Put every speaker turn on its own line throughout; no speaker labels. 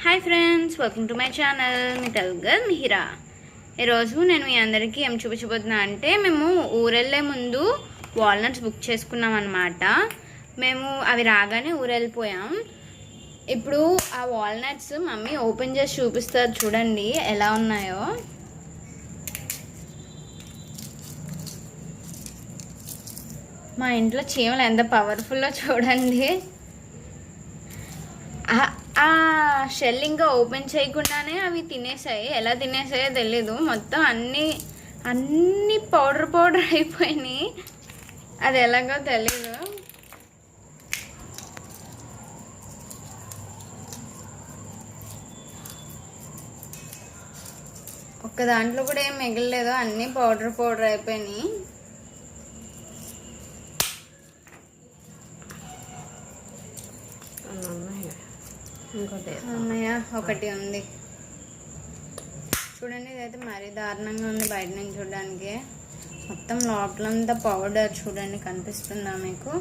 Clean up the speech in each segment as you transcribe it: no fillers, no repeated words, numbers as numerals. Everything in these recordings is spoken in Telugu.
Hi friends, welcome to my channel. Me Telugu girl Mihira. ఈరోజు నేను మీ అందరికీ ఏం చూపించబోతున్నా అంటే, మేము ఊరెళ్ళే ముందు వాల్నట్స్ బుక్ చేసుకున్నాం అనమాట. మేము అవి రాగానే ఊరెళ్ళిపోయాం. ఇప్పుడు ఆ వాల్నట్స్ మమ్మీ ఓపెన్ చేసి చూపిస్తారు, చూడండి ఎలా ఉన్నాయో. మా ఇంట్లో చీమలు ఎంత పవర్ఫుల్లో చూడండి. ఆ షెల్ ఇంకా ఓపెన్ చేయకుండానే అవి తినేసాయి. ఎలా తినేసాయో తెలీదు. మొత్తం అన్నీ పౌడర్ అయిపోయినాయి. అది ఎలాగో తెలీదు. ఒక్క దాంట్లో కూడా ఏం మిగలలేదు, అన్నీ పౌడర్ అయిపోయినాయి. అన్నయ్య ఒకటి ఉంది చూడండి. ఇదైతే మరీ దారుణంగా ఉంది బయట నుంచి చూడడానికి. మొత్తం లోపలంతా పౌడర్ చూడండి, కనిపిస్తుందా మీకు?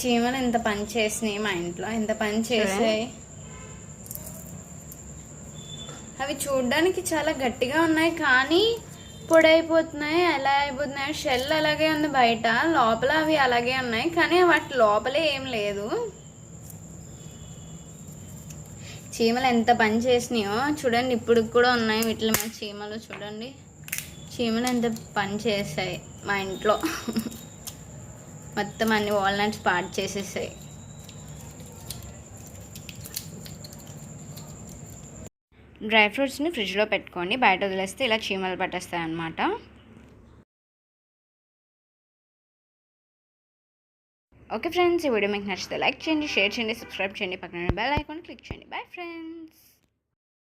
చీమలు ఎంత పని చేసినాయి, మా ఇంట్లో ఎంత పని చేసాయి. అవి చూడడానికి చాలా గట్టిగా ఉన్నాయి, కానీ పొడైపోతున్నాయి. ఎలా అయిపోతున్నాయి? షెల్ అలాగే ఉంది బయట, లోపల అవి అలాగే ఉన్నాయి, కానీ వాటి లోపలే ఏం లేదు. చీమలు ఎంత పని చేసినాయో చూడండి. ఇప్పుడు కూడా ఉన్నాయి వీటి మీద చీమలు. చూడండి, చీమలు ఎంత పని చేసాయి మా ఇంట్లో. మొత్తం అన్ని వాల్నట్స్ పాడు చేసేసాయి. డ్రై ఫ్రూట్స్ని ఫ్రిడ్జ్లో పెట్టుకోండి, బయట వదిలేస్తే ఇలా చీమలు పట్టేస్తాయి అన్నమాట. ఓకే ఫ్రెండ్స్, ఈ వీడియో మీకు నచ్చితే లైక్ చేయండి, షేర్ చేయండి, సబ్స్క్రైబ్ చేయండి, పక్కన బెల్ ఐకాన్ క్లిక్ చేయండి. Bye friends.